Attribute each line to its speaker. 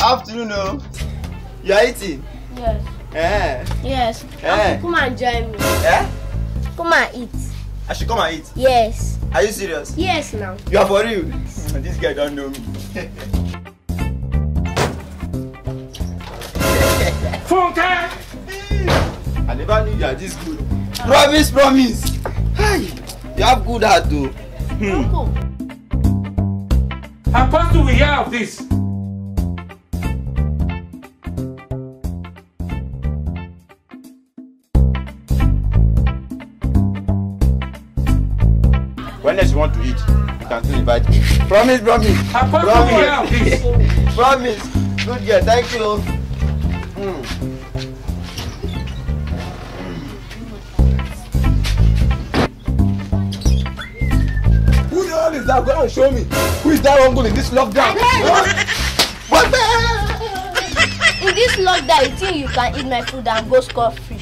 Speaker 1: Afternoon, no. You are eating?
Speaker 2: Yes. Yes. Come and join me. Come and eat.
Speaker 1: I should come and eat?
Speaker 2: Yes.
Speaker 1: Are you serious?
Speaker 2: Yes, now.
Speaker 1: You are for real? This guy don't know me.
Speaker 3: Funke!
Speaker 1: I never knew you are this good. Promise. Hey, you have good heart though.
Speaker 2: Uncle.
Speaker 3: Apostle will hear of this.
Speaker 1: When else you want to eat, you can still invite me. Promise.
Speaker 3: Apostle will hear of this.
Speaker 1: Promise. Good girl, thank you. Who the hell is that? Go and show me. Who is that uncle in this lockdown? What the hell?
Speaker 2: In this lockdown, you think you can eat my food and go scot free?